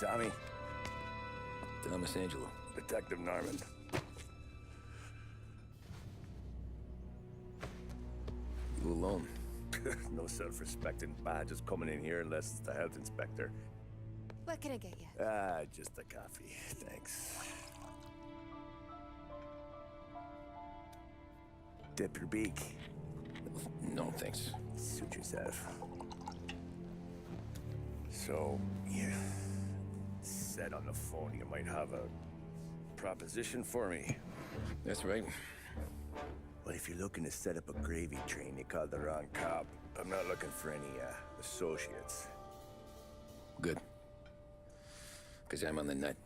Tommy. Thomas Angelo. Detective Norman. You alone? No self-respecting badges coming in here unless it's the health inspector. What can I get you? Just a coffee, thanks. Dip your beak. No, thanks. Suit yourself. So, you said on the phone you might have a proposition for me. That's right. Well, if you're looking to set up a gravy train, you called the wrong cop. I'm not looking for any, associates. Good. Because I'm on the nut.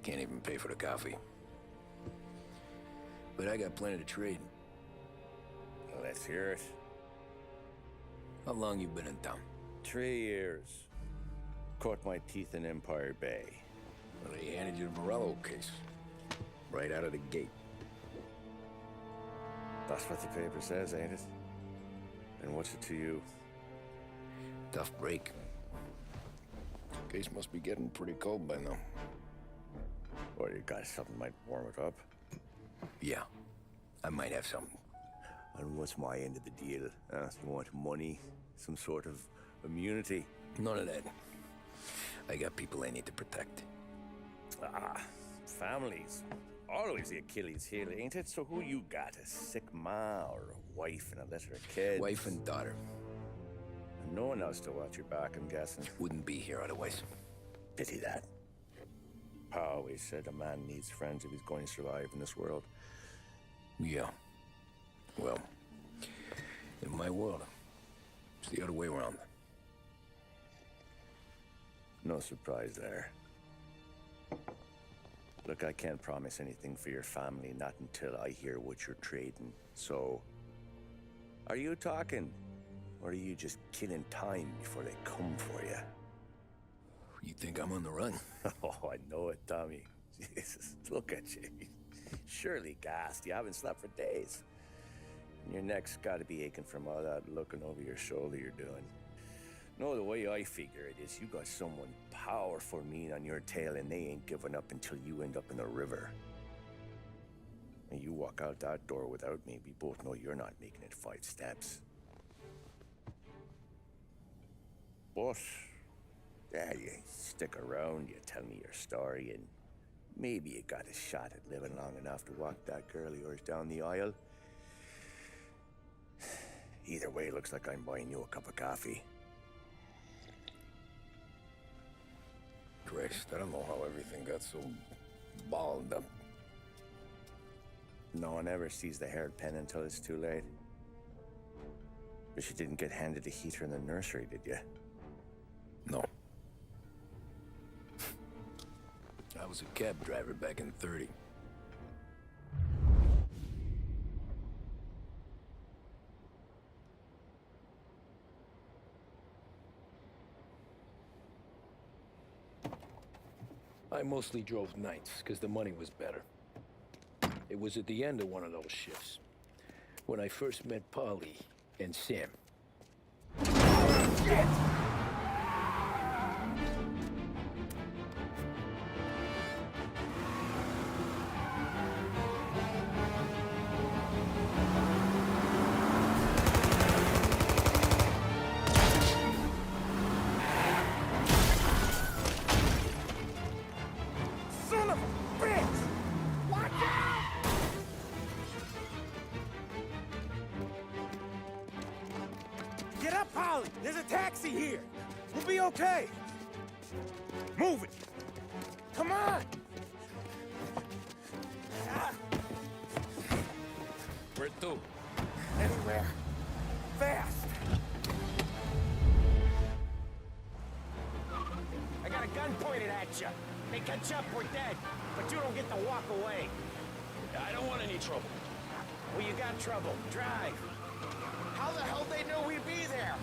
Can't even pay for the coffee. But I got plenty to trade. Well, let's hear it. How long you been in town? 3 years. Caught my teeth in Empire Bay. Well, they handed you the Morello case. Right out of the gate. That's what the paper says, ain't it? And what's it to you? Tough break. Case must be getting pretty cold by now. Or you got something might warm it up? Yeah, I might have something. And what's my end of the deal? You want money? Some sort of immunity? None of that. I got people I need to protect. Families. Always the Achilles heel, ain't it? So who you got? A sick ma or a wife and a litter of kids? Wife and daughter. No one else to watch your back, I'm guessing. Wouldn't be here otherwise. Pity that. Pa always said a man needs friends if he's going to survive in this world. Yeah. Well, in my world, it's the other way around. No surprise there. Look, I can't promise anything for your family, not until I hear what you're trading. So, are you talking? Or are you just killing time before they come for you? You think I'm on the run? Oh, I know it, Tommy. Jesus, look at you. Surely gassed. You haven't slept for days. And your neck's got to be aching from all that looking over your shoulder you're doing. No, the way I figure it is you got someone powerful mean on your tail and they ain't giving up until you end up in the river. And you walk out that door without me, we both know you're not making it 5 steps. But, yeah, you stick around, you tell me your story, and maybe you got a shot at living long enough to walk that girl of yours down the aisle. Either way, looks like I'm buying you a cup of coffee. Christ, I don't know how everything got so balled up. No one ever sees the haired pen until it's too late. But you didn't get handed a heater in the nursery, did you? No. I was a cab driver back in '30. I mostly drove nights, because the money was better. It was at the end of one of those shifts, when I first met Polly and Sam. Shit! Son of a bitch! Watch out! Get up, Polly! There's a taxi here! We'll be okay! Move it! Come on! Where to? Anywhere. Fast! I got a gun pointed at you. They catch up, we're dead. But you don't get to walk away. I don't want any trouble. Well, you got trouble. Drive. How the hell they knew we'd be there?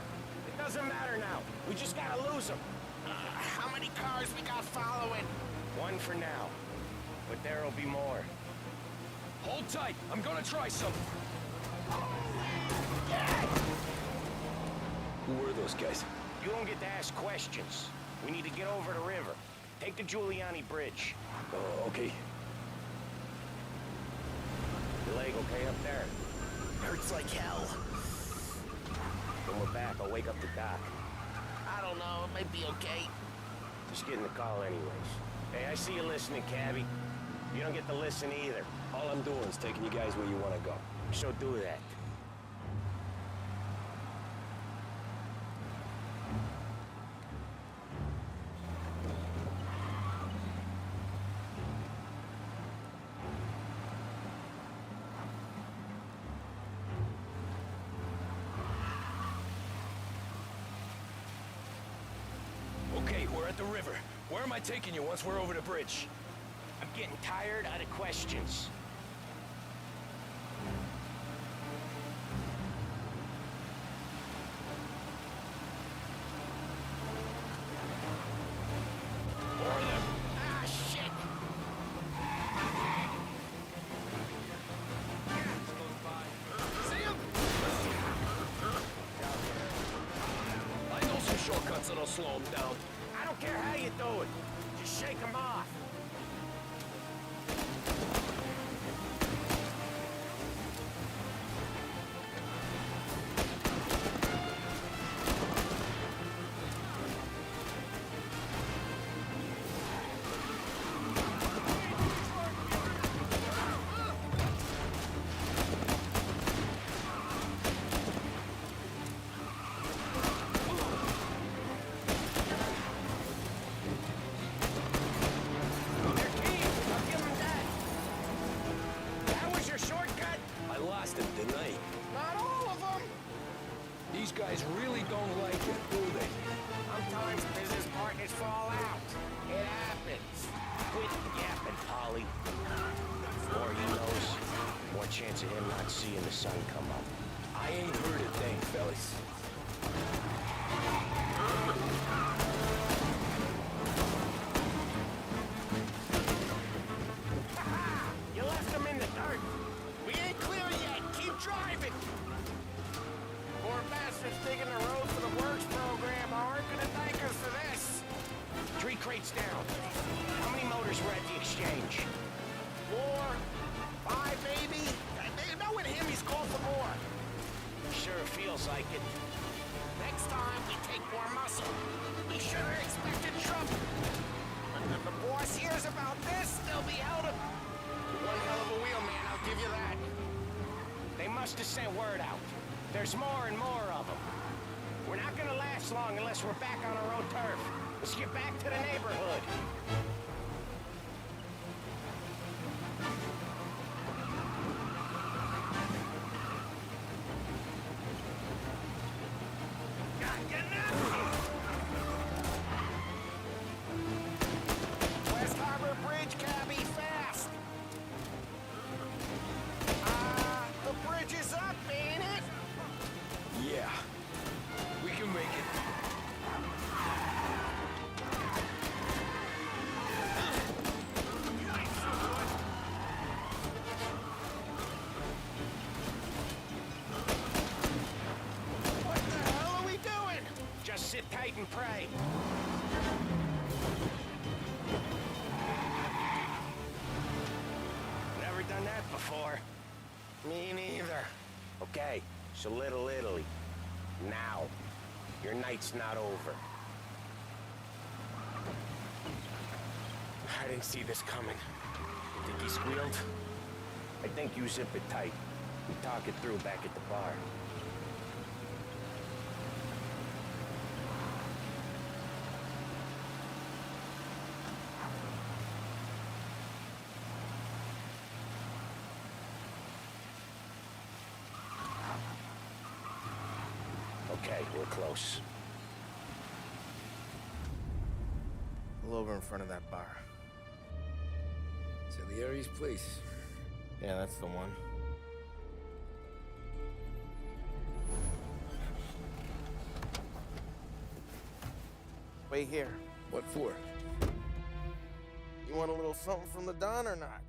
It doesn't matter now. We just gotta lose them. How many cars we got following? One for now. But there'll be more. Hold tight. I'm gonna try something. Who were those guys? You don't get to ask questions. We need to get over the river. Take the Giuliani Bridge. Oh, okay. Your leg okay up there? Hurts like hell. When we're back, I'll wake up the doc. I don't know, it might be okay. Just getting the call anyways. Hey, I see you listening, Cabby. You don't get to listen either. All I'm doing is taking you guys where you want to go. So do that. Okay, we're at the river. Where am I taking you once we're over the bridge? I'm getting tired of the questions. More of them. Ah, shit! See him? I know some shortcuts that'll slow them down. I don't care how you do it. Just shake them off. These guys really don't like it, do they? Sometimes business partners fall out. It happens. Quit yapping, Polly. The more he knows, the more chance of him not seeing the sun come up. I ain't heard a thing, fellas. You left him in the dirt. We ain't clear yet. Keep driving. Poor bastards digging the road for the works program aren't gonna thank us for this. 3 crates down. How many motors were at the exchange? 4, 5 maybe. Knowing him, he's called for more. Sure feels like it. Next time, we take more muscle. We should have expected trouble. But if the boss hears about this, they'll be held up. One hell of a wheelman, I'll give you that. They must have sent word out. There's more and more of them. We're not gonna last long unless we're back on our own turf. Let's get back to the neighborhood. West Harbor Bridge, cabby, fast! The bridge is up, ain't it? Yeah. We can make it. What the hell are we doing? Just sit tight and pray. Never done that before. Me neither. Okay, so Little Italy. Now. Your night's not over. I didn't see this coming. Think he squealed? I think you zip it tight. We talk it through back at the bar. Okay, we're close. Pull over in front of that bar. Salieri's place. Yeah, that's the one. Wait here. What for? You want a little something from the Don or not?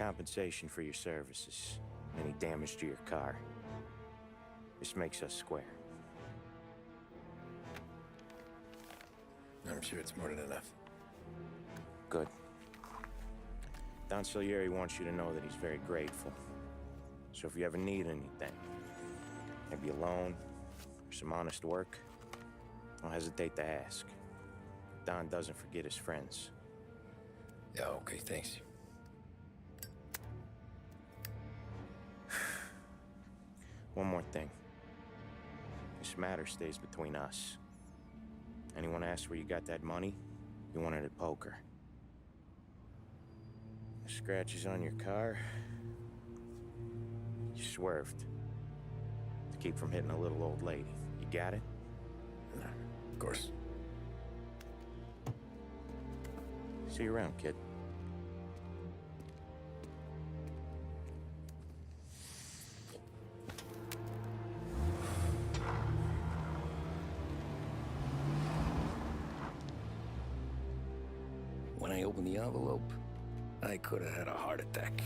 compensation for your services. Any damage to your car. This makes us square. I'm sure it's more than enough. Good. Don Salieri wants you to know that he's very grateful. So if you ever need anything, maybe a loan or some honest work, don't hesitate to ask. Don doesn't forget his friends. Yeah, okay, thanks. One more thing. This matter stays between us. Anyone asks where you got that money, you won it at poker. The scratches on your car, you swerved. To keep from hitting a little old lady. You got it? No, of course. See you around, kid. When I opened the envelope, I could have had a heart attack.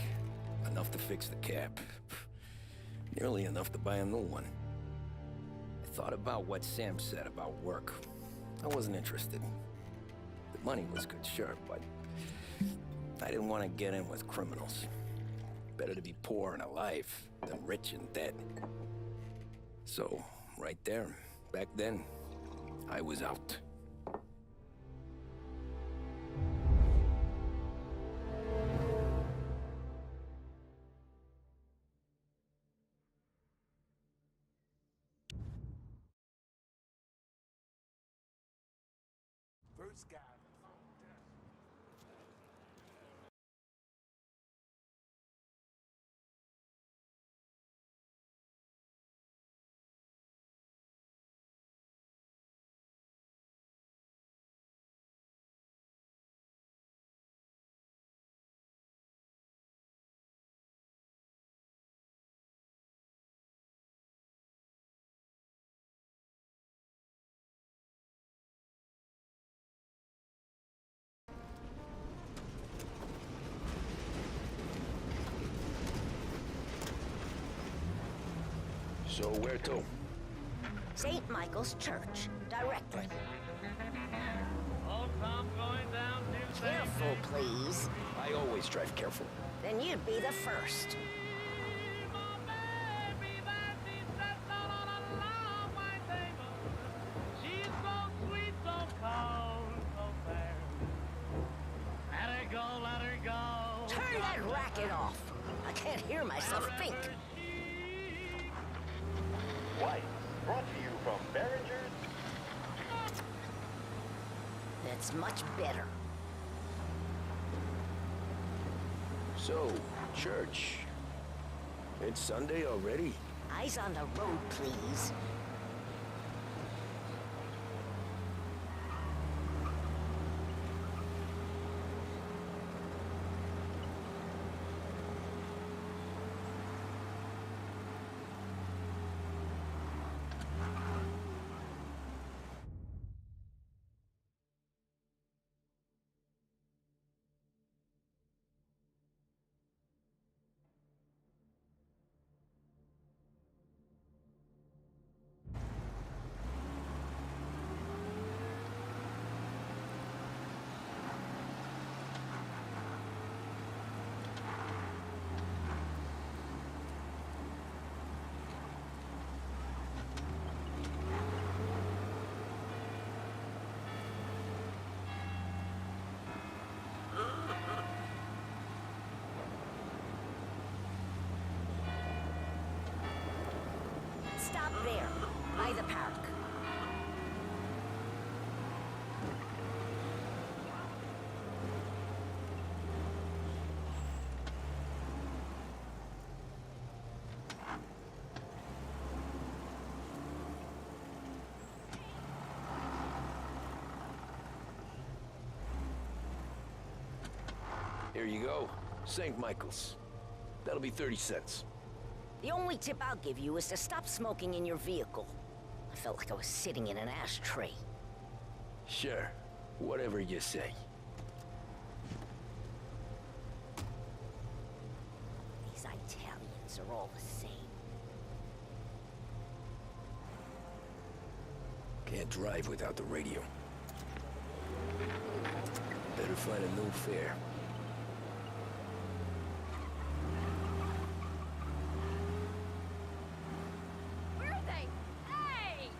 Enough to fix the cap. Nearly enough to buy a new one. I thought about what Sam said about work. I wasn't interested. The money was good, sure, but I didn't want to get in with criminals. Better to be poor and alive than rich and dead. So, right there, back then, I was out. First guy. So where to? St. Michael's Church, directly. Folks, I'm going down to Careful, please. I always drive careful. Then you'd be the first. She's so sweet, so cold, so fair. Let her go, let her go. Turn that racket off. I can't hear myself think. White, brought to you from Behringer's. That's much better. So, church. It's Sunday already? Eyes on the road, please. Stop there, by the park. Here you go. St. Michael's. That'll be 30 cents. The only tip I'll give you is to stop smoking in your vehicle. I felt like I was sitting in an ashtray. Sure. Whatever you say. guys are all the same. Can't drive without the radio. Better find a new fare. Where are they? Hey!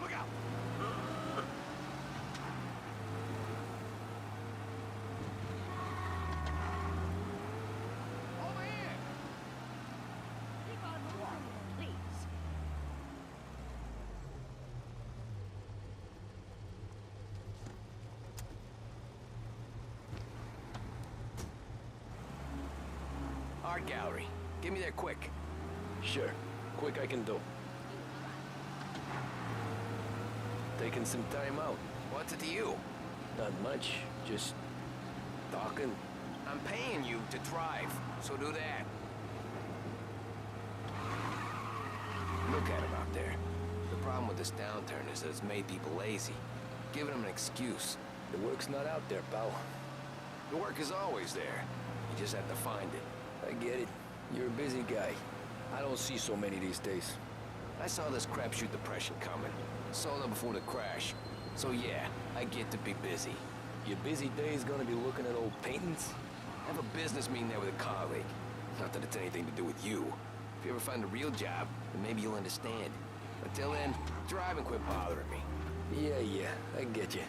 Look out! Over here! Keep on moving, please. Art gallery. Get me there quick. Sure. Quick I can do. Taking some time out. What's it to you? Not much. Just talking. I'm paying you to drive, so do that. Look at him out there. The problem with this downturn is that it's made people lazy. Giving them an excuse. The work's not out there, pal. The work is always there. You just have to find it. I get it. You're a busy guy. I don't see so many these days. I saw this crapshoot depression coming. Sold up before the crash. So yeah, I get to be busy. Your busy day's gonna be looking at old paintings? I have a business meeting there with a colleague. Not that it's anything to do with you. If you ever find a real job, then maybe you'll understand. Until then, drive and quit bothering me. Yeah, I get you.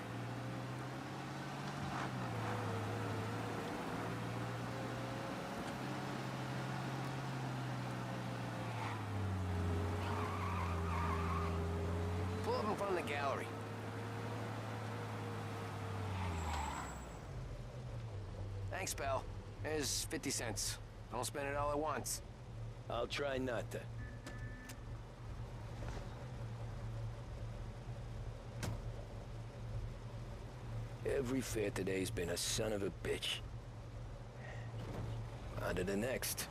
Pull up in front of the gallery. Thanks, pal. There's 50 cents. Don't spend it all at once. I'll try not to. Every fair today's been a son of a bitch. On to the next.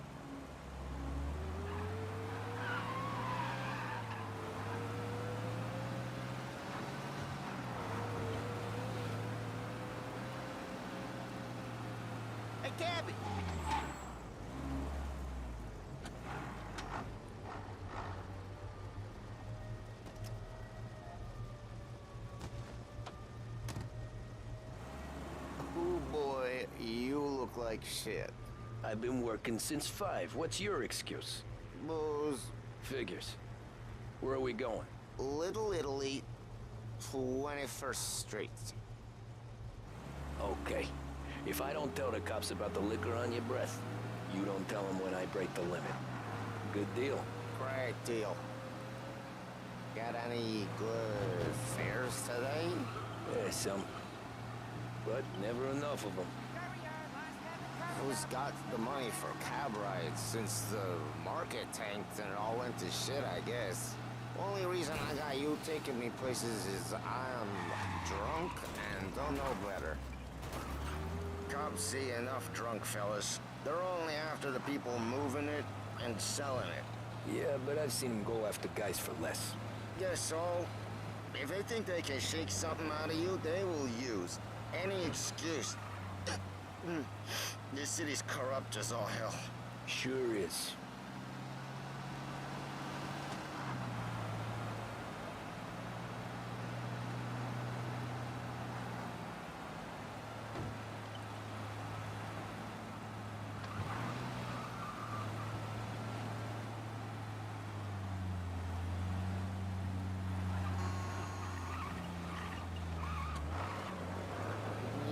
Hey, Gabby! Oh boy, you look like shit. I've been working since 5. What's your excuse? Booze, Figures. Where are we going? Little Italy, 21st Street. Okay. If I don't tell the cops about the liquor on your breath, you don't tell them when I break the limit. Good deal. Great deal. Got any good fares today? Yeah, some. But never enough of them. Who's got the money for cab rides since the market tanked and it all went to shit, I guess? Only reason I got you taking me places is I'm drunk and don't know better. Cops see enough drunk fellas. They're only after the people moving it and selling it. Yeah, but I've seen them go after guys for less. Guess so. If they think they can shake something out of you, they will use any excuse. This city's corrupt as all hell. Sure is.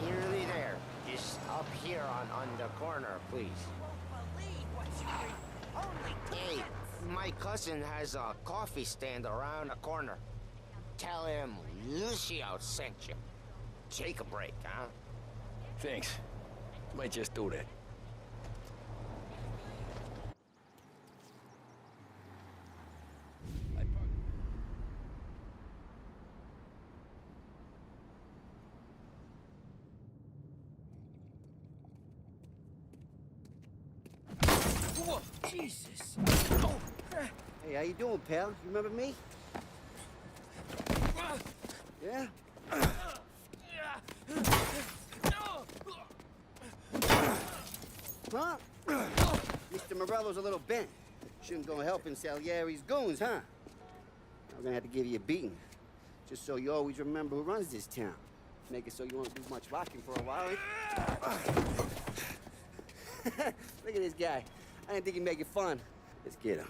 Nearly there. Just up here on the corner, please. Hey, my cousin has a coffee stand around the corner. Tell him Lucio sent you. Take a break, huh? Thanks. Might just do that. Whoa, Jesus. Hey, how you doing, pal? You remember me? Yeah? Huh? Mr. Morello's a little bent. Shouldn't go helping Salieri's goons, huh? I'm gonna have to give you a beating. Just so you always remember who runs this town. Make it so you won't do much locking for a while. Look at this guy. I didn't think he'd make it fun. Let's get him.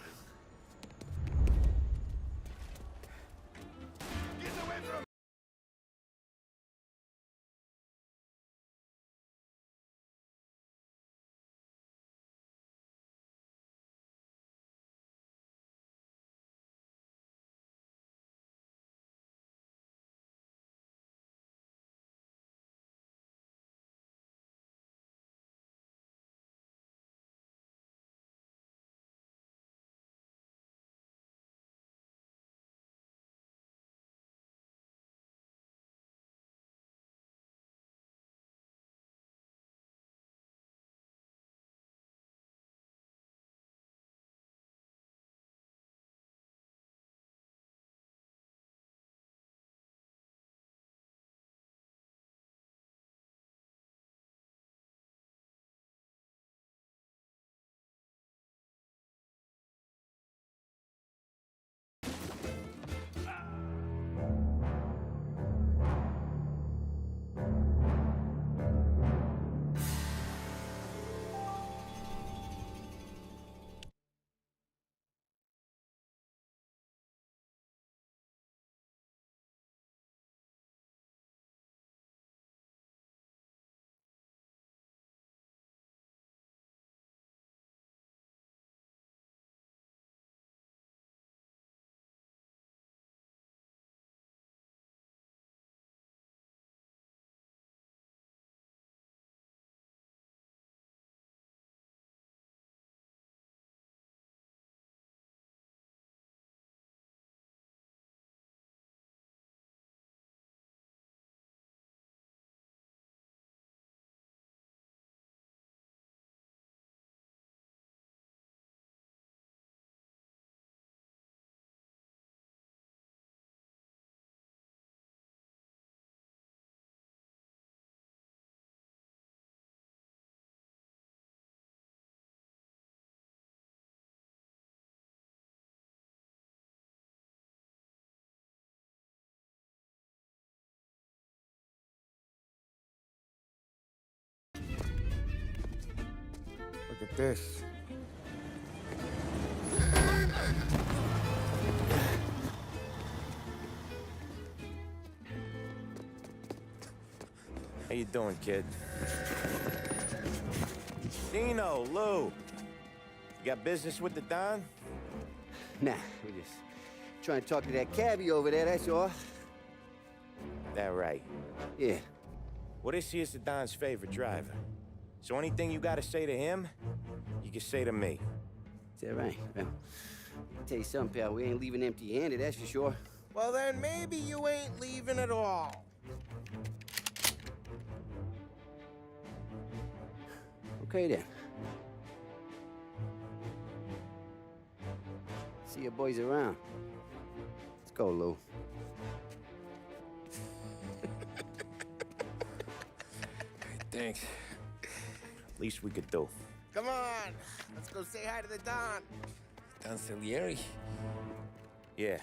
Look at this. How you doing, kid? Dino, Lou. You got business with the Don? Nah, we just trying to talk to that cabbie over there, that's all. That right. Yeah. Well, this here's the Don's favorite driver. So anything you gotta say to him, you can say to me. Is that right? Well, I'll tell you something, pal. We ain't leaving empty-handed, that's for sure. Well, then maybe you ain't leaving at all. Okay, then. See your boys around. Let's go, Lou. Thanks. Least we could do. Come on, let's go say hi to the Don. Don Salieri? Yeah.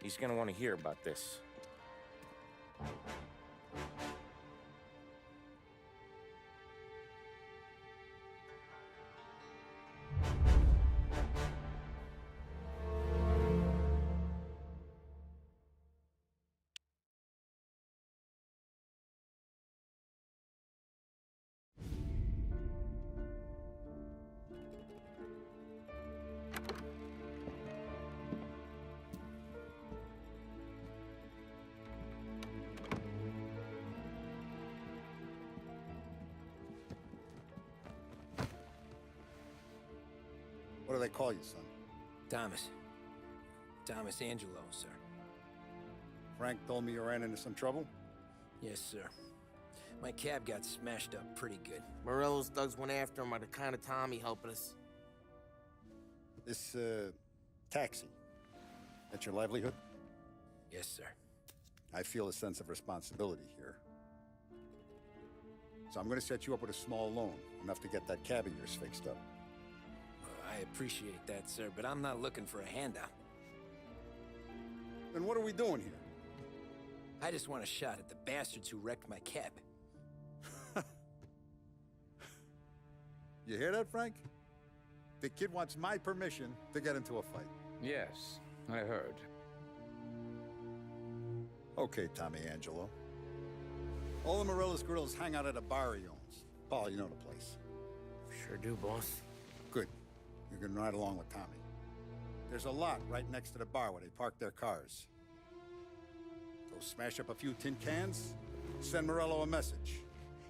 He's gonna want to hear about this. What do they call you, son? Thomas. Thomas Angelo, sir. Frank told me you ran into some trouble? Yes, sir. My cab got smashed up pretty good. Morello's thugs went after him by the kind of Tommy helping us. This, taxi, that's your livelihood? Yes, sir. I feel a sense of responsibility here. So I'm gonna set you up with a small loan, enough to get that cab of yours fixed up. I appreciate that, sir, but I'm not looking for a handout. Then what are we doing here? I just want a shot at the bastards who wrecked my cab. You hear that, Frank? The kid wants my permission to get into a fight. Yes, I heard. Okay, Tommy Angelo. All the Morello's girls hang out at a bar he owns. Paul, you know the place. Sure do, boss. Good. You can ride along with Tommy. There's a lot right next to the bar where they park their cars. Go smash up a few tin cans, send Morello a message.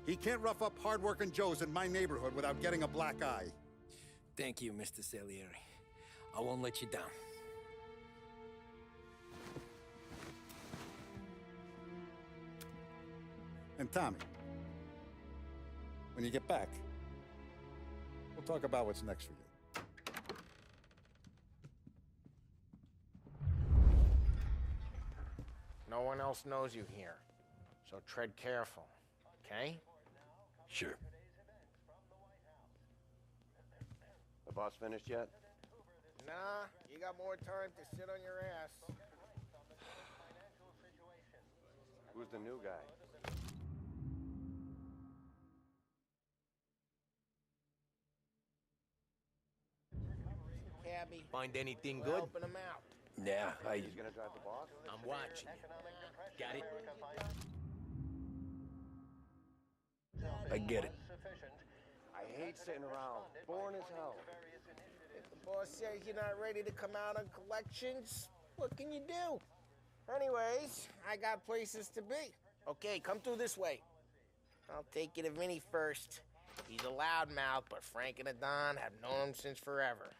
He can't rough up hard-working Joes in my neighborhood without getting a black eye. Thank you, Mr. Salieri. I won't let you down. And Tommy, when you get back, we'll talk about what's next for you. No one else knows you here, so tread careful, okay? Sure. The boss finished yet? Nah, you got more time to sit on your ass. Who's the new guy? Cabby, Find anything we're good? helping him out. Yeah, He's gonna drive the boss? I'm watching you. Got it? I get it. I hate sitting around. Boring as hell. If the boss says you're not ready to come out on collections, what can you do? Anyways, I got places to be. Okay, come through this way. I'll take you to Vinny first. He's a loudmouth, but Frank and the Don have known him since forever.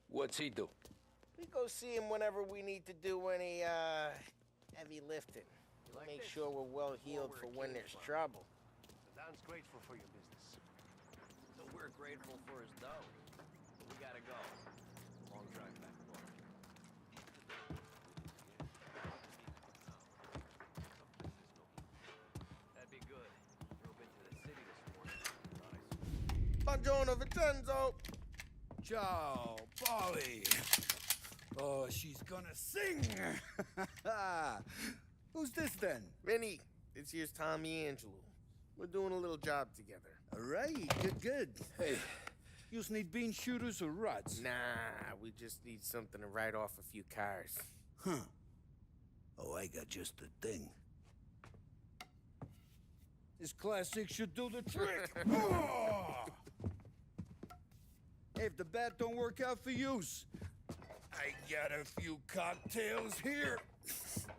What's he do? We go see him whenever we need to do any, heavy lifting. Make sure we're well healed for when there's trouble. Don's grateful for your business. So we're grateful for his dough. But we gotta go. Long drive back north. That'd be good. Drove into the city this morning. Buongiorno, Vincenzo! Ciao, Polly. Oh, she's gonna sing. Who's this then? Vinny, this here's Tommy Angelo. We're doing a little job together. All right, good. Hey, You need bean shooters or rods? Nah, we just need something to write off a few cars. Huh. Oh, I got just the thing. This classic should do the trick. Oh! Hey, if the bat don't work out for yous, I got a few cocktails here.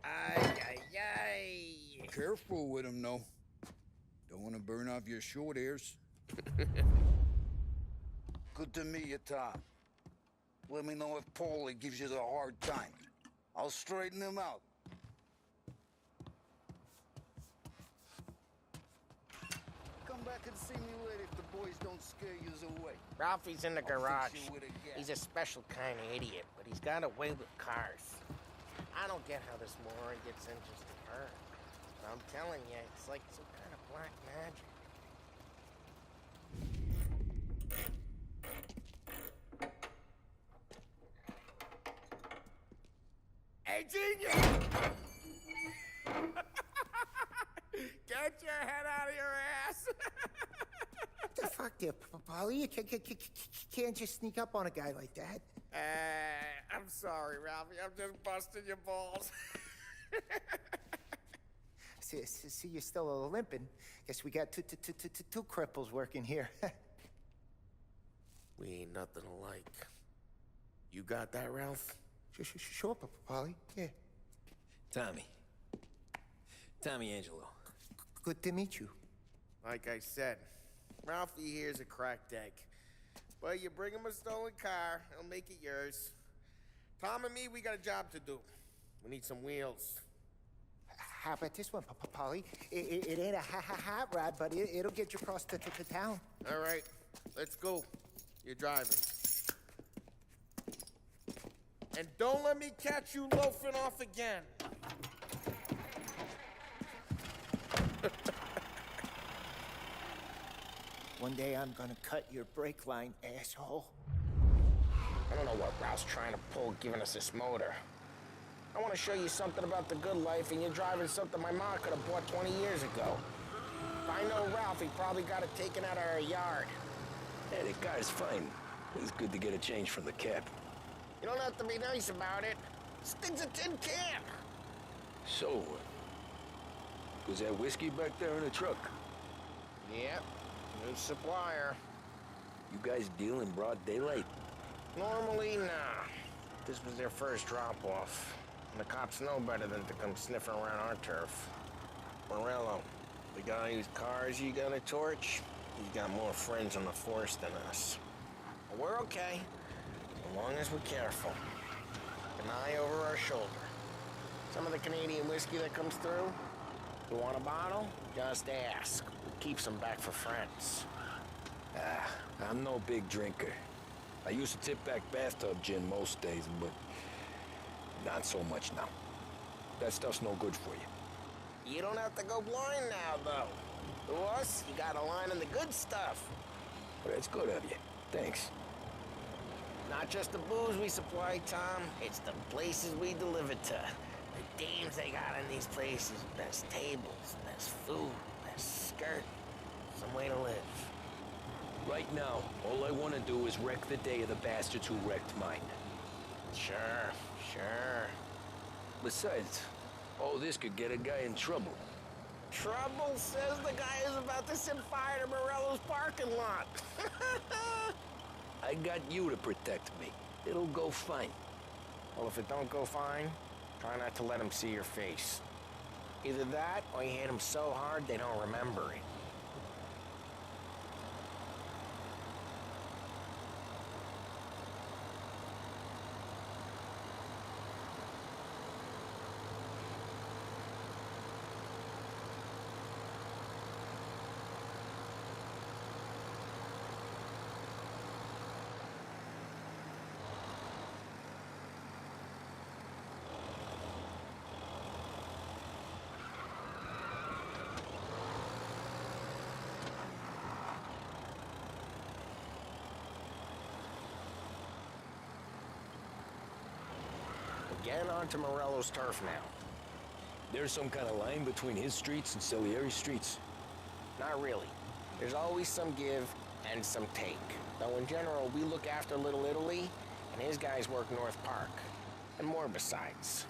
Ay, ay, ay. Careful with them, though. Don't want to burn off your short hairs. Good to meet you, Tom. Let me know if Paulie gives you the hard time. I'll straighten him out. Come back and see me later if the boys don't scare yous away. Ralphie's in the I'll garage. fix you with a gat. He's a special kind of idiot, but he's got a way with cars. I don't get how this moron gets interested in her. But I'm telling you, it's like some kind of black magic. Hey, genius! Get your head out of your ass! What the fuck there, Polly? You can't just sneak up on a guy like that. I'm sorry, Ralphie. I'm just busting your balls. See, you're still limping. Guess we got two cripples working here. We ain't nothing alike. You got that, Ralph? Sure, Polly. Yeah. Tommy Angelo. Good to meet you. Like I said, Ralphie here's a cracked egg. But you bring him a stolen car, he'll make it yours. Tom and me, we got a job to do. We need some wheels. How about this one, Polly? It ain't a hot rod, but it'll get you across to town. All right, let's go. You're driving. And don't let me catch you loafing off again. One day I'm gonna cut your brake line, asshole. I don't know what Ralph's trying to pull giving us this motor. I want to show you something about the good life, and you're driving something my mom could have bought 20 years ago. If I know Ralph, he probably got it taken out of our yard. Hey, the car's fine. It's good to get a change from the cap. You don't have to be nice about it. This thing's a tin can. So, was that whiskey back there in the truck? Yep, new supplier. You guys deal in broad daylight? Normally, nah. This was their first drop-off. And the cops know better than to come sniffing around our turf. Morello, the guy whose cars you gonna torch, he's got more friends on the force than us. But we're okay, as long as we're careful. An eye over our shoulder. Some of the Canadian whiskey that comes through, you want a bottle? Just ask. We'll keep some back for friends. I'm no big drinker. I used to tip back bathtub gin most days, but not so much now. That stuff's no good for you. You don't have to go blind now, though. To us, you got a line in the good stuff. But that's good of you. Thanks. Not just the booze we supply, Tom. It's the places we deliver to. The dames they got in these places. Best tables, best food, best skirt. Some way to live. Right now, all I want to do is wreck the day of the bastards who wrecked mine. Sure, sure. Besides, all this could get a guy in trouble. Trouble says the guy is about to set fire to Morello's parking lot. I got you to protect me. It'll go fine. Well, if it don't go fine, try not to let them see your face. Either that, or you hit them so hard they don't remember it. Getting onto Morello's turf now. There's some kind of line between his streets and Salieri's streets? Not really. There's always some give and some take. Though in general, we look after Little Italy, and his guys work North Park. And more besides.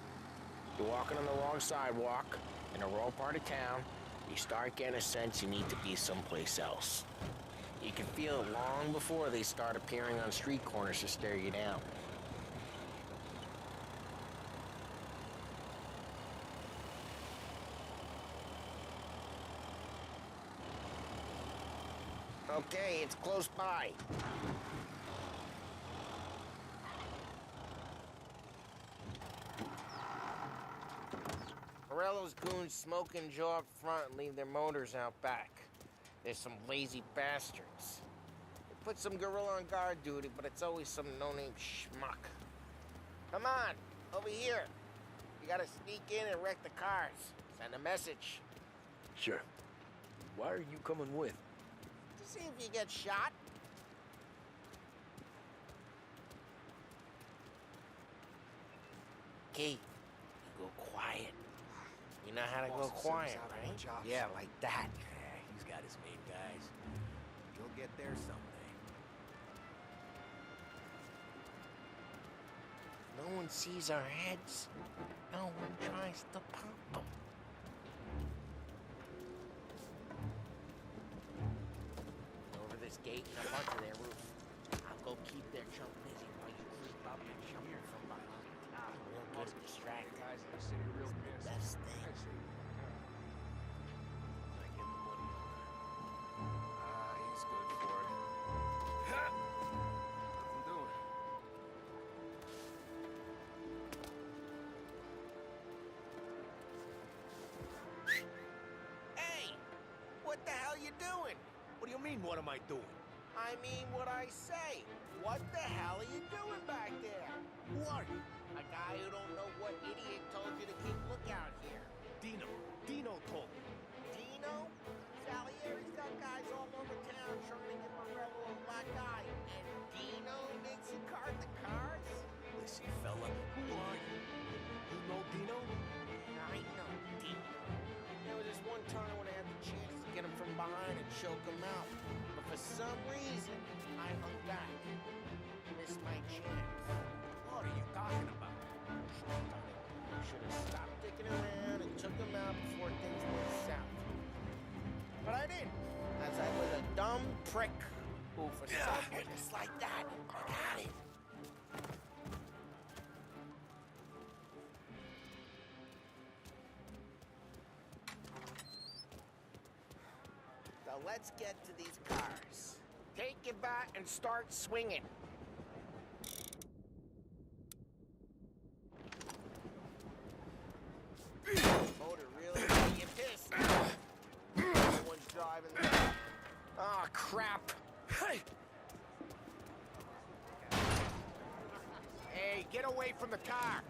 You're walking on the wrong sidewalk, in a rural part of town, you start getting a sense you need to be someplace else. You can feel it long before they start appearing on street corners to stare you down. Okay, it's close by. Morello's goons smoke and jaw up front and leave their motors out back. There's some lazy bastards. They put some gorilla on guard duty, but it's always some no-name schmuck. Come on, over here. You gotta sneak in and wreck the cars. Send a message. Sure. Why are you coming with? To see if you get shot. Okay, you go quiet. You know how to go quiet, right? Yeah, like that. Yeah, he's got his main guys. You'll get there someday. No one sees our heads. No one tries to pop them. Over this gate and up onto their roof. I'll go keep their chump busy while you creep up and jump her from behind. We'll get distracted. Guys in the city real pissed. Best thing. He's good for it. Nothing doing. Hey! What the hell you doing? What do you mean, what am I doing? I mean what I say. What the hell are you doing back there? Who are you? A guy who don't know what idiot told you to keep lookout here. Dino told me. Dino? Salieri's got guys all over town trying to get Morello a black eye. And Dino makes you card the cards? Listen, fella, who are you? You know Dino? I know Dino. There was this one time when I had the chance to get him from behind and choke him out. But for some reason, I hung back. Missed my chance. What are you talking about? I should have stopped dicking around and took him out before things went south. But I didn't, as I was a dumb prick who, for something just like that, got it. So let's get to these cars. Take your bat and start swinging. Motor really got you pissed. No one's driving there. Oh, crap. Hey! Hey, get away from the car.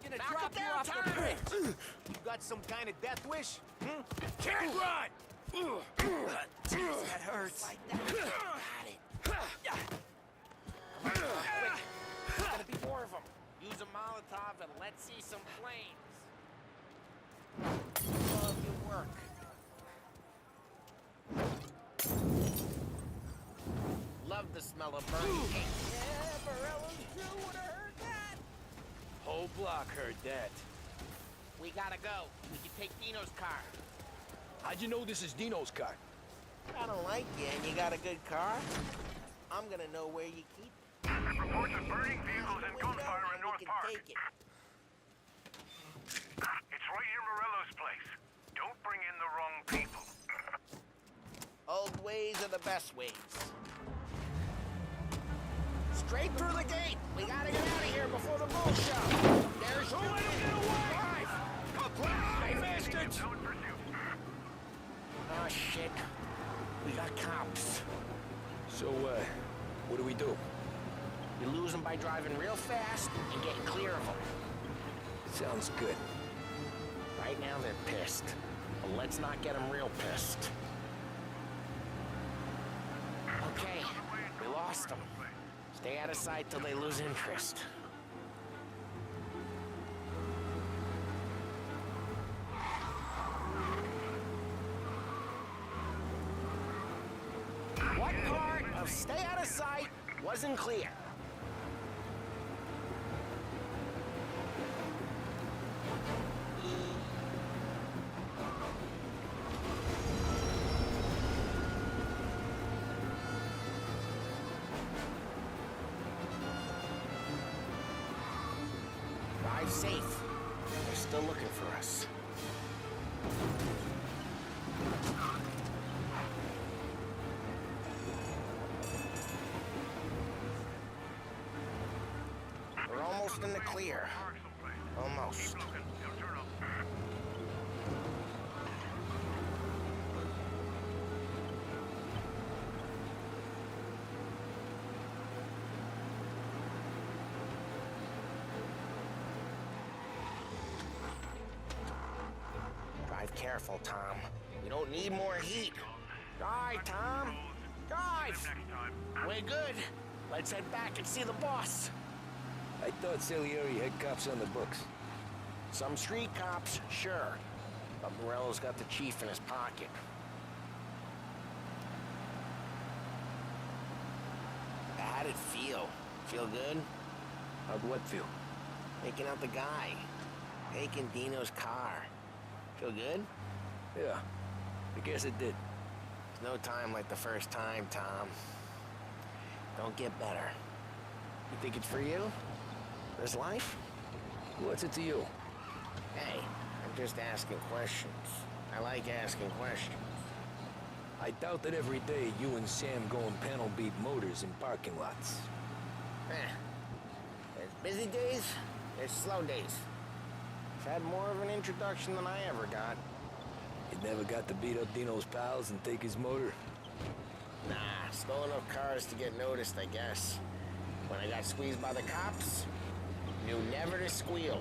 Gonna Knock drop it you down, off the Tom. bridge. You got some kind of death wish? Can't run! Jeez, that hurts. Like that. Got it. Come on, quick. There's gotta be more of them. Use a Molotov and let's see some flames. Love your work. Love the smell of burning paint. Yeah, Morello's crew would have heard that. Whole block heard that. We gotta go. We can take Dino's car. How'd you know this is Dino's car? I don't like you and you got a good car. I'm gonna know where you keep it. Reports of burning vehicles and gunfire in North Park. Take it. It's right near Morello's place. Don't bring in the wrong people. Old ways are the best ways. Straight through the gate. We gotta get out of here before the bull show. There's Don't let him get away! Apply, bastards! No pursuit. Oh, shit. We got cops. So, what do we do? You lose them by driving real fast and getting clear of them. Sounds good. Right now they're pissed. But let's not get them real pissed. Okay, we lost them. Stay out of sight till they lose interest. What part of stay out of sight wasn't clear? Drive safe. They're still looking for us. We're almost in the clear. Almost. Drive careful, Tom. You don't need more heat. Drive, Tom. Drive. We're good. Let's head back and see the boss. I thought Salieri had cops on the books. Some street cops, sure. But Morello's got the chief in his pocket. How'd it feel? Feel good? How'd what feel? Taking out the guy. Taking Dino's car. Feel good? Yeah, I guess it did. There's no time like the first time, Tom. Don't get better. You think it's for you? This life? What's it to you? Hey, I'm just asking questions. I like asking questions. I doubt that every day you and Sam go and panel beat motors in parking lots. There's busy days, there's slow days. I've had more of an introduction than I ever got. You never got to beat up Dino's pals and take his motor? Nah, stole enough cars to get noticed, I guess. When I got squeezed by the cops, Knew never to squeal.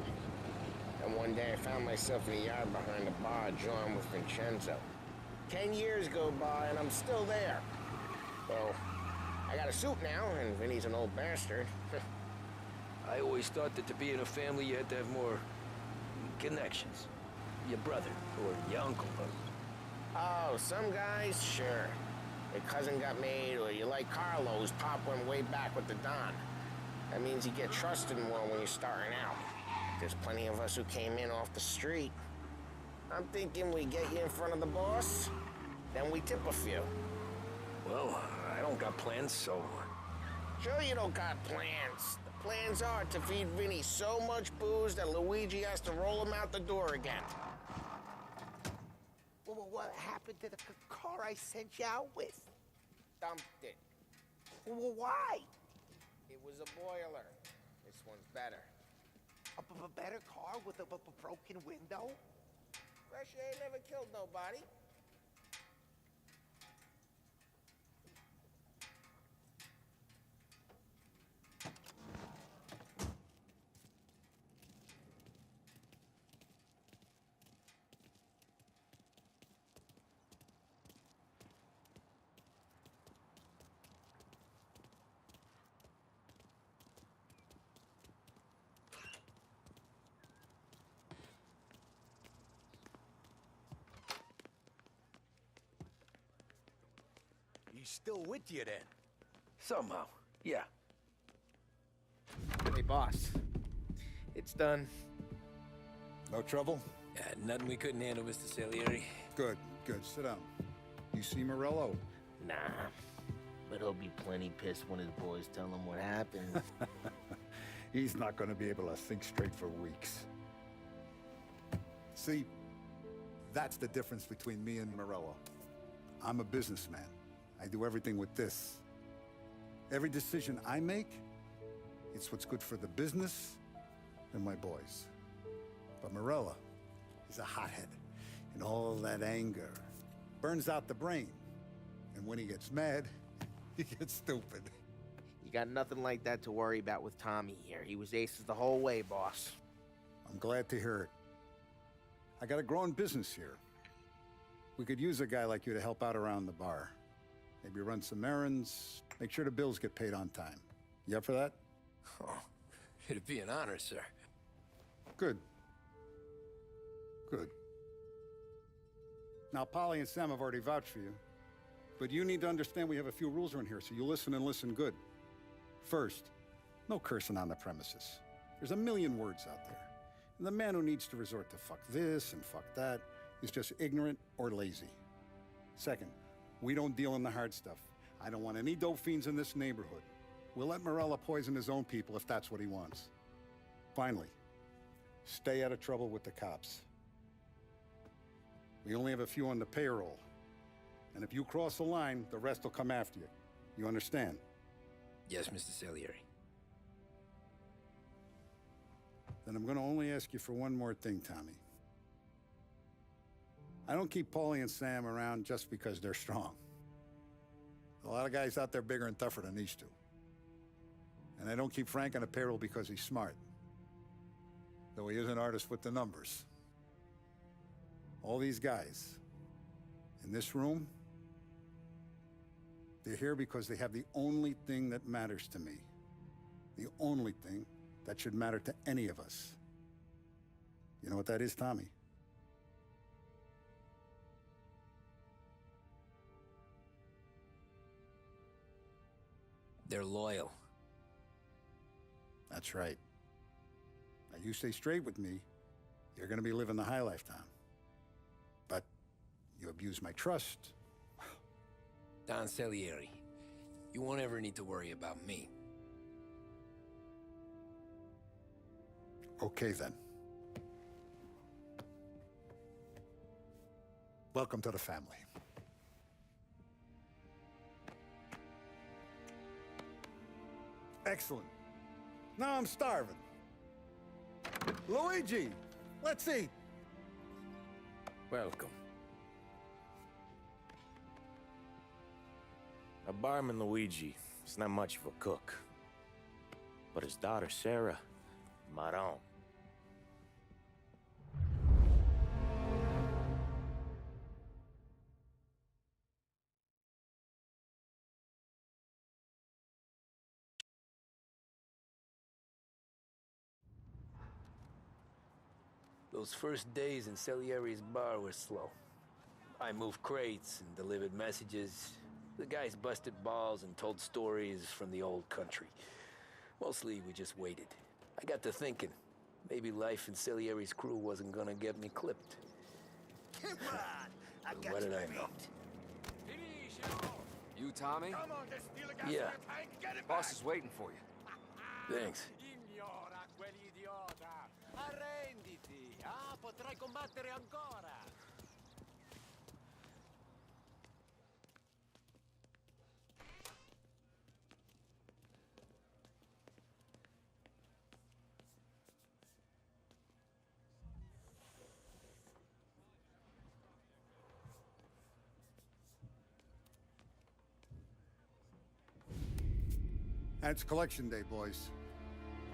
And one day I found myself in the yard behind the bar, drawing with Vincenzo. 10 years go by and I'm still there. Well, I got a suit now, and Vinny's an old bastard. I always thought that to be in a family you had to have more connections. Your brother, or your uncle. Oh, some guys, sure. Your cousin got made, or you like Carlos, Pop went way back with the Don. That means you get trusted more when you're starting out. There's plenty of us who came in off the street. I'm thinking we get you in front of the boss, then we tip a few. Well, I don't got plans, so... Sure you don't got plans. The plans are to feed Vinny so much booze that Luigi has to roll him out the door again. Well, what happened to the car I sent you out with? Dumped it. Well, why? It was a boiler. This one's better. A better car with a broken window? Fresh air ain't never killed nobody. He's still with you then? Somehow, yeah. Hey, boss. It's done. No trouble? Yeah, nothing we couldn't handle, Mr. Salieri. Good, good. Sit down. You see Morello? Nah. But he'll be plenty pissed when his boys tell him what happened. He's not going to be able to think straight for weeks. See, that's the difference between me and Morello. I'm a businessman. I do everything with this. Every decision I make, it's what's good for the business and my boys. But Morella is a hothead, and all that anger burns out the brain. And when he gets mad, he gets stupid. You got nothing like that to worry about with Tommy here. He was aces the whole way, boss. I'm glad to hear it. I got a growing business here. We could use a guy like you to help out around the bar. Maybe run some errands, make sure the bills get paid on time. You up for that? Oh, it'd be an honor, sir. Good. Good. Now, Polly and Sam have already vouched for you. But you need to understand we have a few rules around here, so you listen and listen good. First, no cursing on the premises. There's a million words out there. And the man who needs to resort to fuck this and fuck that is just ignorant or lazy. Second, we don't deal in the hard stuff. I don't want any dope fiends in this neighborhood. We'll let Morella poison his own people if that's what he wants. Finally, stay out of trouble with the cops. We only have a few on the payroll. And if you cross the line, the rest will come after you. You understand? Yes, Mr. Salieri. Then I'm going to only ask you for one more thing, Tommy. I don't keep Paulie and Sam around just because they're strong. A lot of guys out there bigger and tougher than these two. And I don't keep Frank on a payroll because he's smart. Though he is an artist with the numbers. All these guys in this room, they're here because they have the only thing that matters to me. The only thing that should matter to any of us. You know what that is, Tommy? They're loyal. That's right. Now, you stay straight with me, you're gonna be living the high life, Tom. But you abuse my trust. Don Salieri, you won't ever need to worry about me. Okay, then. Welcome to the family. Excellent. Now I'm starving. Luigi, let's eat. Welcome. Our barman Luigi is not much of a cook. But his daughter, Sarah, Maron. Those first days in Salieri's bar were slow. I moved crates and delivered messages. The guys busted balls and told stories from the old country. Mostly, we just waited. I got to thinking, maybe life in Salieri's crew wasn't gonna get me clipped. Come on, I got What you did I know? You, Tommy? Come on, just steal a gas Yeah. in your tank, get it Boss back. is waiting for you. Thanks. Ignora quell'idiota. Arrenditi. Ah, potrai combattere ancora. And it's collection day, boys.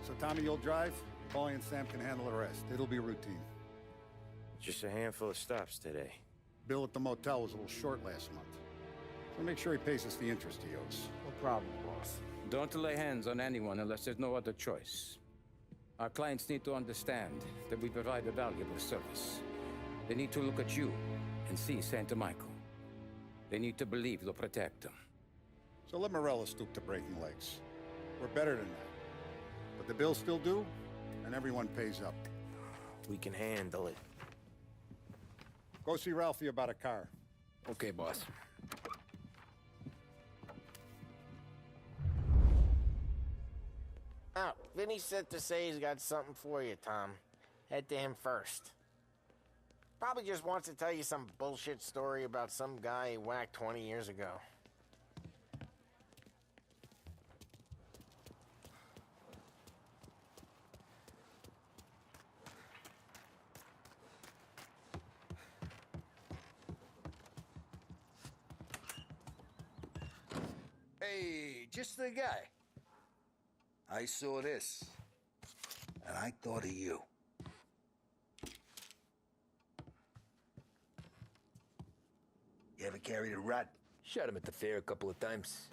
So Tommy, you'll drive. Paulie and Sam can handle the rest. It'll be routine. Just a handful of stops today. Bill at the motel was a little short last month. So make sure he pays us the interest he owes. No problem, boss. Don't lay hands on anyone unless there's no other choice. Our clients need to understand that we provide a valuable service. They need to look at you and see Santa Michael. They need to believe you'll protect them. So let Morello stoop to breaking legs. We're better than that. But the bill's still due, and everyone pays up. We can handle it. Go see Ralphie about a car. Okay, boss. Oh, Vinny said to say he's got something for you, Tom. Head to him first. Probably just wants to tell you some bullshit story about some guy he whacked 20 years ago. Hey, just the guy. I saw this, and I thought of you. You ever carried a rod? Shot him at the fair a couple of times.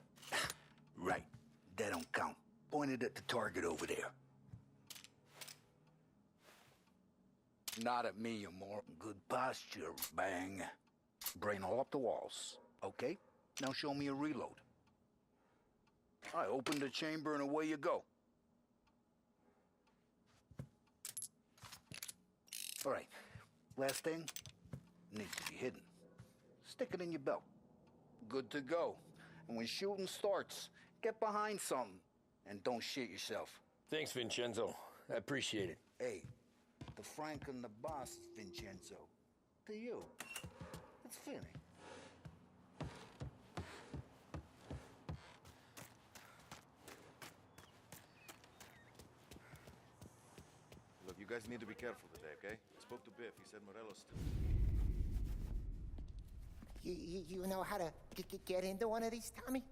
Right. That don't count. Pointed at the target over there. Not at me, you more. Good posture, bang. Brain all up the walls. Okay, now show me a reload. I open the chamber and away you go. All right, last thing, needs to be hidden. Stick it in your belt. Good to go. And when shooting starts, get behind something and don't shit yourself. Thanks, Vincenzo. I appreciate it. Hey, the Frank and the boss, Vincenzo. To you. It's Vinny. Look, you guys need to be careful today, okay? I spoke to Biff. He said Morello's still... You know how to get into one of these, Tommy?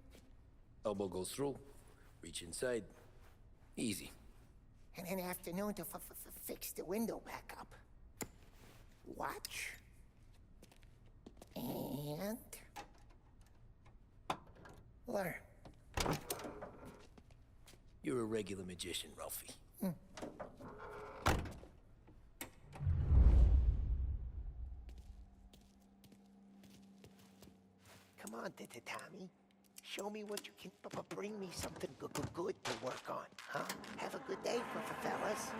Elbow goes through. Reach inside. Easy. And an afternoon to fix the window back up. Watch. And... learn. You're a regular magician, Ralphie. Come on, Tommy. Show me what you can bring me something good to work on, huh? Have a good day, fellas.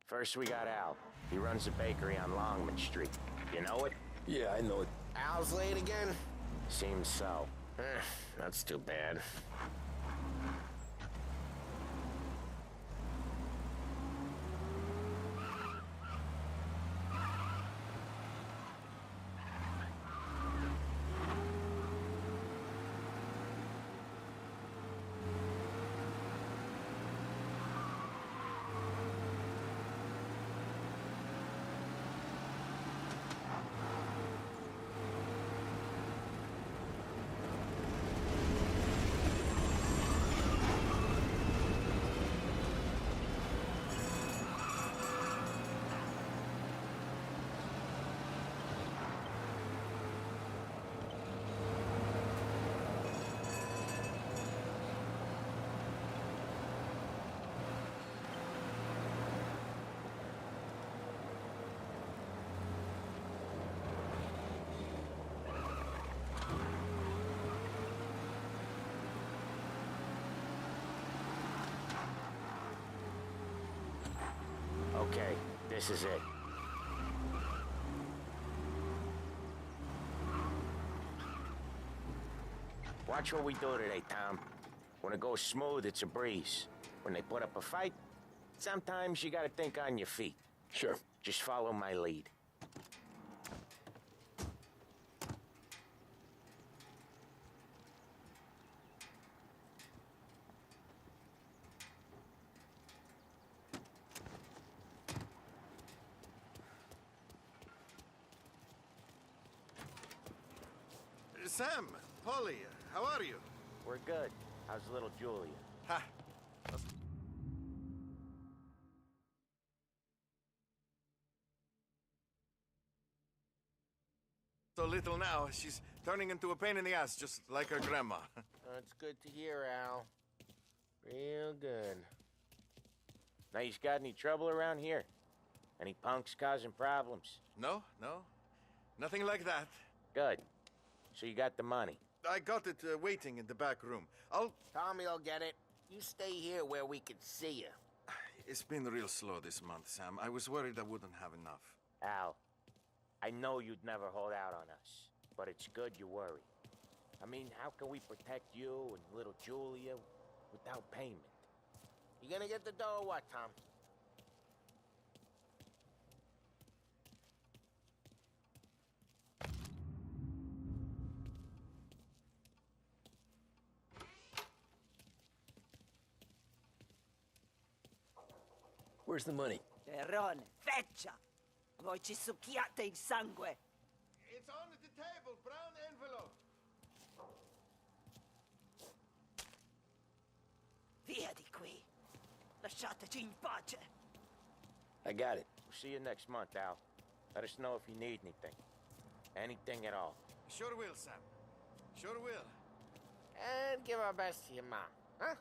First, we got Al. He runs a bakery on Longman Street. You know it? Yeah, I know it. Al's late again? Seems so. That's too bad. Okay, this is it. Watch what we do today, Tom. When it goes smooth, it's a breeze. When they put up a fight, sometimes you gotta think on your feet. Sure. Just follow my lead. Sam, Polly, how are you? We're good. How's little Julia? Ha! So little now, she's turning into a pain in the ass, just like her grandma. That's good to hear, Al. Real good. Now, you got any trouble around here? Any punks causing problems? No, nothing like that. Good. So you got the money? I got it waiting in the back room. Tommy'll get it. You stay here where we can see you. It's been real slow this month, Sam. I was worried I wouldn't have enough. Al, I know you'd never hold out on us, but it's good you worry. I mean, how can we protect you and little Julia without payment? You gonna get the dough or what, Tom? Where's the money? Perrone, feccia! Voi ci succhiate il sangue! It's on the table, brown envelope. Via di qui! Lasciateci in pace! I got it. We'll see you next month, Al. Let us know if you need anything. Anything at all. Sure will, Sam. Sure will. And give our best to your mom, huh?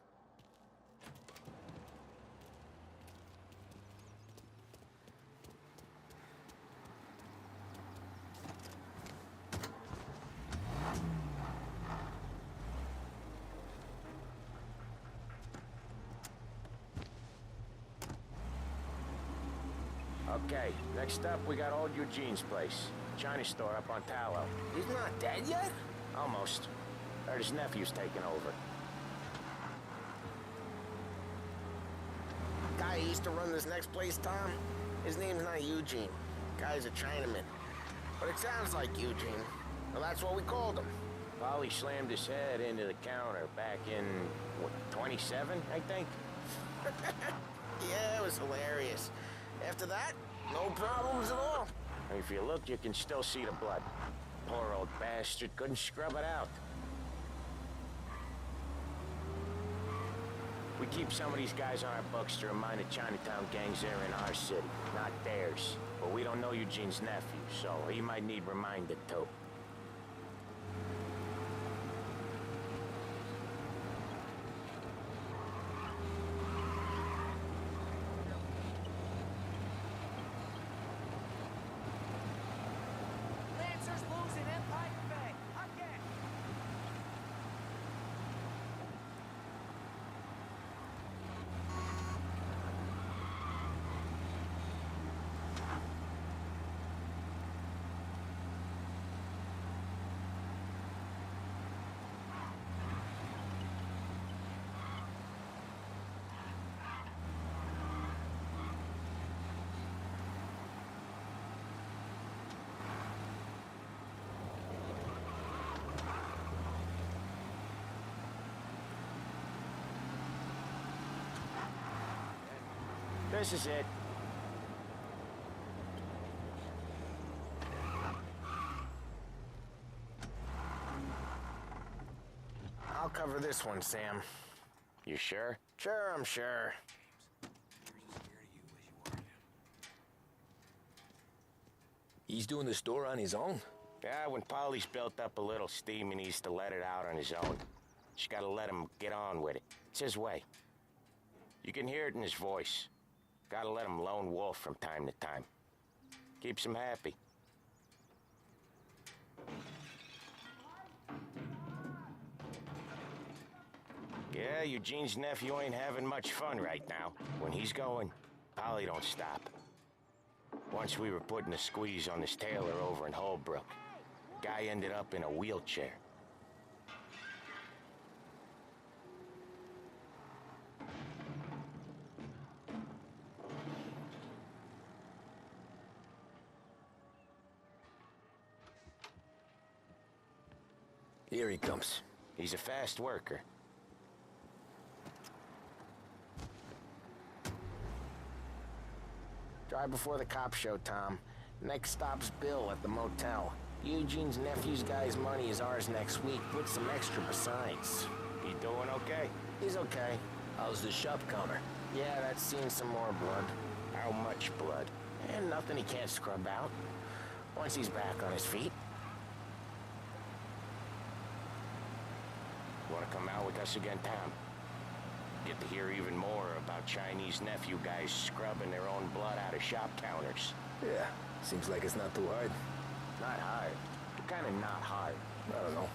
Okay, next up, we got old Eugene's place. China store up on Tallow. He's not dead yet? Almost. Heard his nephew's taking over. Guy who used to run this next place, Tom, his name's not Eugene. Guy's a Chinaman. But it sounds like Eugene. Well, that's what we called him. Polly slammed his head into the counter back in, what, 27, I think? Yeah, it was hilarious. After that, no problems at all. If you look, you can still see the blood. Poor old bastard couldn't scrub it out. We keep some of these guys on our books to remind the Chinatown gangs they're in our city, not theirs. But we don't know Eugene's nephew, so he might need reminded too. Lancers losing Empire Bay. Again. This is it. I'll cover this one, Sam. You sure? Sure, I'm sure. He's doing the store on his own? Yeah, when Polly's built up a little steam, he needs to let it out on his own. Just gotta let him get on with it. It's his way. You can hear it in his voice. Gotta let him lone wolf from time to time. Keeps him happy. Yeah, Eugene's nephew ain't having much fun right now. When he's going, Polly don't stop. Once we were putting a squeeze on this tailor over in Holbrook. Guy ended up in a wheelchair. Here he comes. He's a fast worker. Drive before the cops show, Tom. Next stop's Bill at the motel. Eugene's nephew's guy's money is ours next week, with some extra besides. He doing okay? He's okay. How's the shop counter? Yeah, that's seen some more blood. How much blood? And nothing he can't scrub out. Once he's back on his feet. You wanna come out with us again, Tom? Get to hear even more about Chinese nephew guys scrubbing their own blood out of shop counters. Yeah, seems like it's not too hard. Not hard. Kinda not hard. I don't know.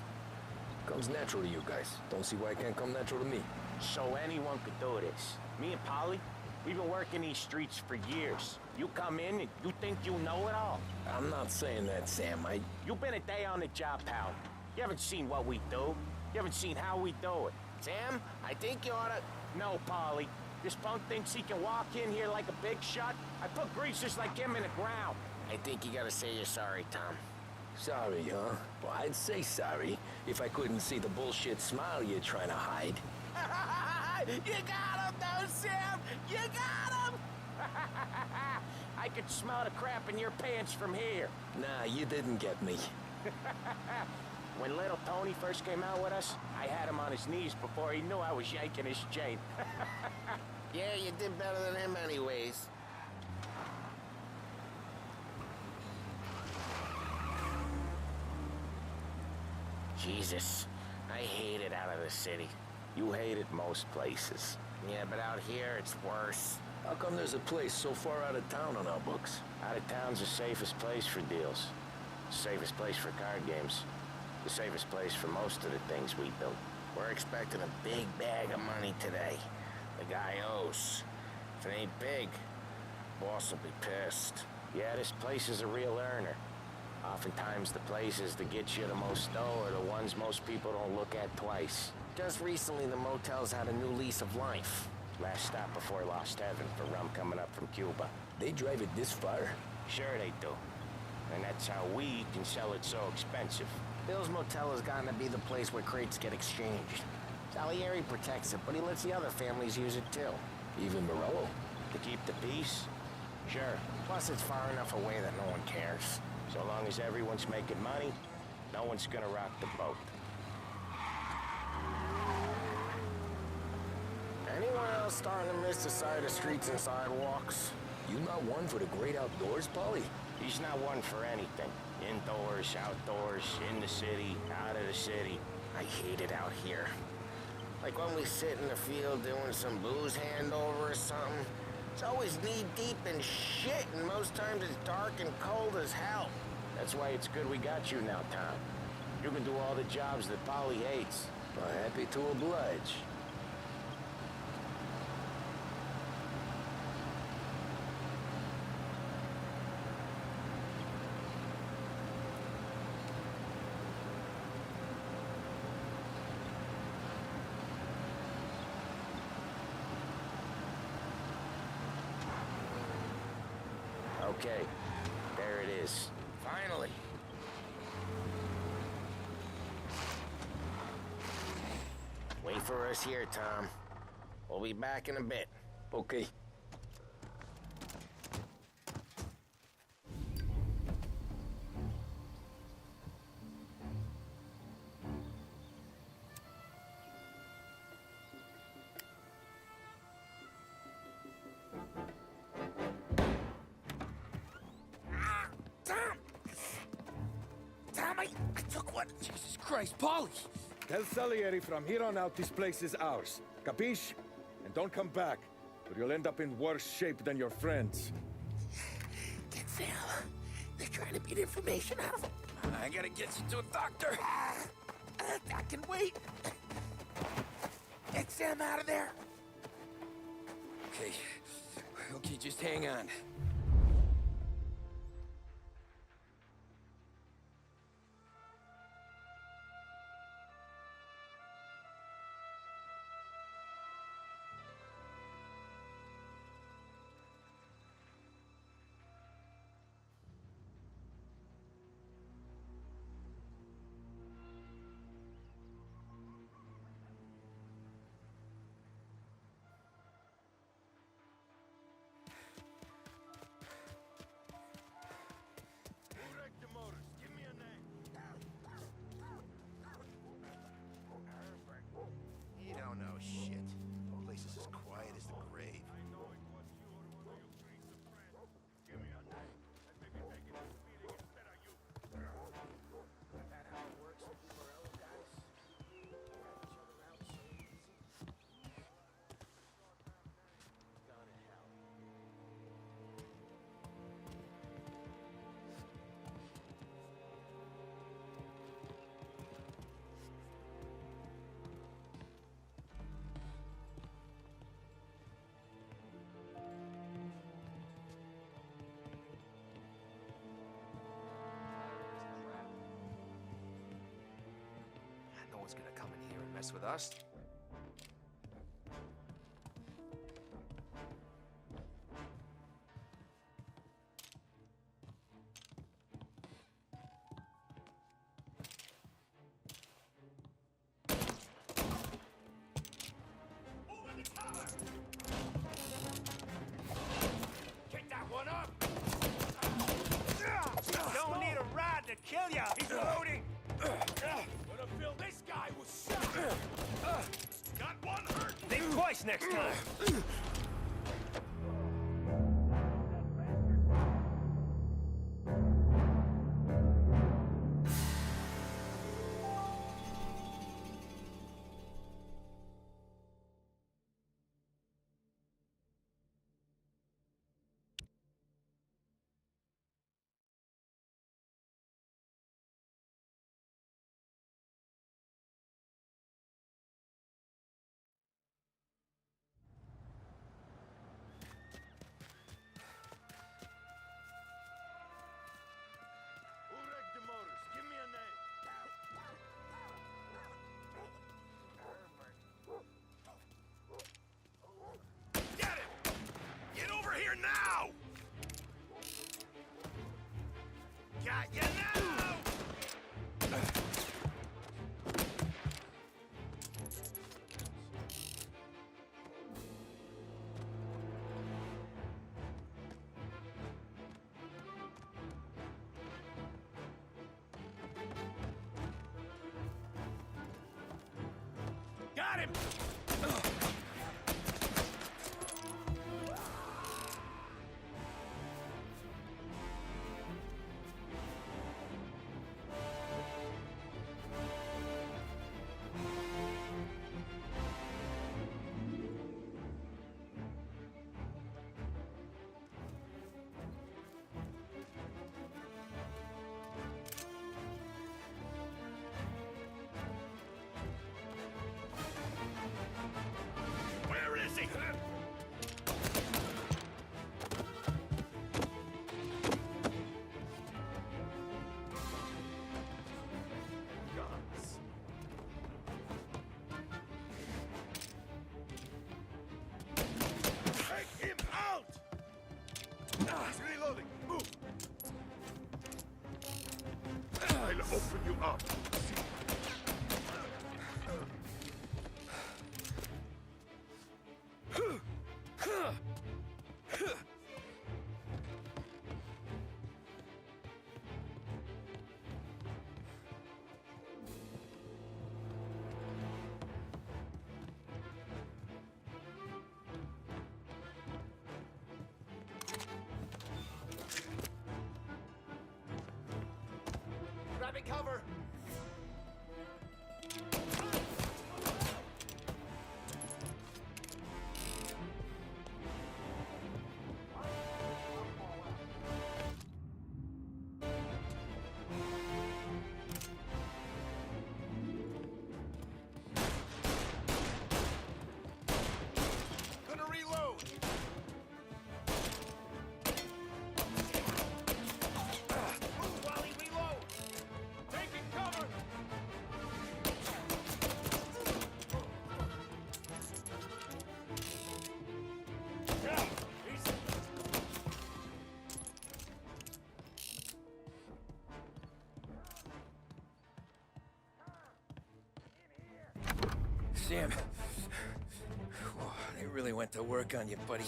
Comes natural to you guys. Don't see why it can't come natural to me. So anyone could do this. Me and Polly, we've been working these streets for years. You come in and you think you know it all. I'm not saying that, Sam. You've been a day on the job, pal. You haven't seen what we do. You haven't seen how we do it. Sam, I think you oughta... No, Polly. This punk thinks he can walk in here like a big shot. I put greasers like him in the ground. I think you gotta say you're sorry, Tom. Sorry, huh? Well, I'd say sorry if I couldn't see the bullshit smile you're trying to hide. You got him, though, Sam! You got him! I could smell the crap in your pants from here. Nah, you didn't get me. When little Tony first came out with us, I had him on his knees before he knew I was yanking his chain. Yeah, you did better than him anyways. Jesus, I hate it out of the city. You hate it most places. Yeah, but out here, it's worse. How come there's a place so far out of town on our books? Out of town's the safest place for deals. The safest place for card games. The safest place for most of the things we do. We're expecting a big bag of money today. The guy owes. If it ain't big, boss will be pissed. Yeah, this place is a real earner. Oftentimes the places that get you the most dough are the ones most people don't look at twice. Just recently, the motel's had a new lease of life. Last stop before Lost Heaven for rum coming up from Cuba. They drive it this far? Sure they do. And that's how we can sell it so expensive. Bill's Motel has gotten to be the place where crates get exchanged. Salieri protects it, but he lets the other families use it too. Even Morello? To keep the peace? Sure. Plus, it's far enough away that no one cares. So long as everyone's making money, no one's gonna rock the boat. Anyone else starting to miss the side of streets and sidewalks? You not one for the great outdoors, Polly? He's not one for anything. Indoors, outdoors, in the city, out of the city. I hate it out here. Like when we sit in the field doing some booze handover or something. It's always knee-deep in shit, and most times it's dark and cold as hell. That's why it's good we got you now, Tom. You can do all the jobs that Polly hates. Well, happy to oblige. Okay, there it is. Finally. Wait for us here, Tom. We'll be back in a bit. Okay. I took one. Jesus Christ, Polly! Tell Salieri from here on out this place is ours. Capiche? And don't come back, or you'll end up in worse shape than your friends. Get Sam. They're trying to beat information out of him. I gotta get you to a doctor. I can wait. Get Sam out of there. Okay. Okay, just hang on. one's gonna come in here and mess with us. Kick that one up! Don't need a rod to kill ya! He's loading! Gonna fill this guy with shot! Got one hurt! Think twice next time! Who wrecked the motors? Give me a name. Get him! Get over here now! Got you now! Got him! Where is he? Guns. Take him out! He's reloading. Move. I'll open you up. Grabbing cover. Gonna reload. Move while he reloads. Taking cover. Yeah, easy. Sam. Whoa, they really went to work on you, buddy.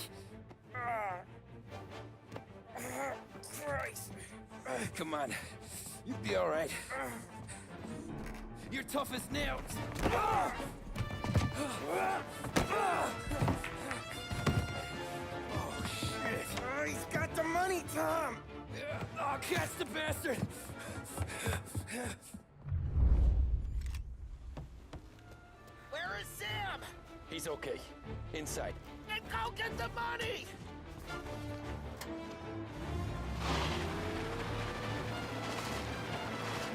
Christ. Come on. You'll be all right. You're tough as nails. Oh, shit. He's got the money, Tom. Oh, catch the bastard. Where is Sam? He's okay. Inside. Then go get the money!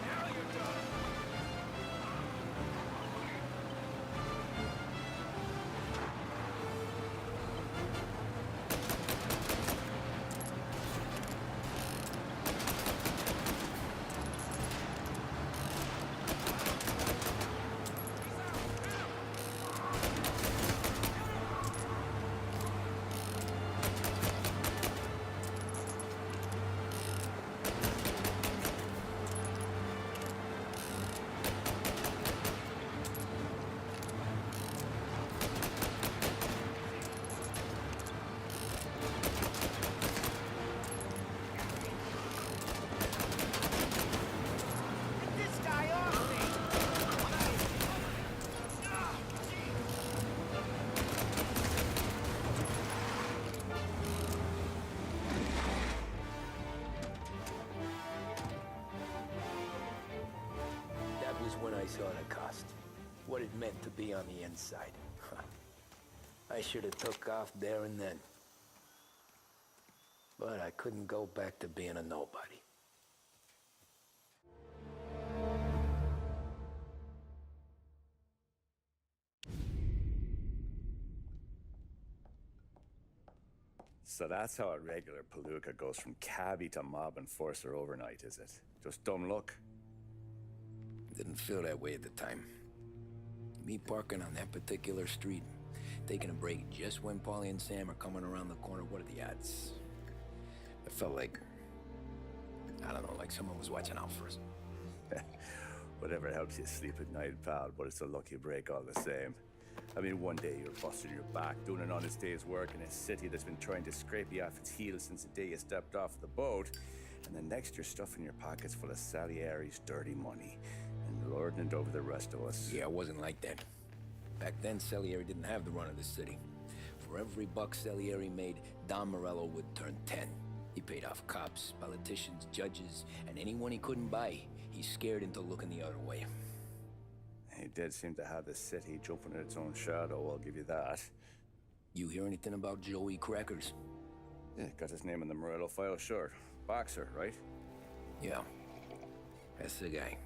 Now you're done. when I saw the cost. What it meant to be on the inside. I should have took off there and then. But I couldn't go back to being a nobody. So that's how a regular palooka goes from cabbie to mob enforcer overnight, is it? Just dumb luck? Didn't feel that way at the time. Me parking on that particular street, taking a break just when Paulie and Sam are coming around the corner, what are the odds? I felt like, I don't know, like someone was watching out for us. Whatever helps you sleep at night, pal, but it's a lucky break all the same. I mean, one day you're busting your back, doing an honest day's work in a city that's been trying to scrape you off its heels since the day you stepped off the boat, and the next you're stuffing your pockets full of Salieri's dirty money and lording it over the rest of us. Yeah, it wasn't like that. Back then, Salieri didn't have the run of the city. For every buck Salieri made, Don Morello would turn 10. He paid off cops, politicians, judges, and anyone he couldn't buy, he scared into looking the other way. He did seem to have the city jumping at its own shadow, I'll give you that. You hear anything about Joey Crackers? Yeah, got his name in the Morello file, sure. Boxer, right? Yeah, that's the guy.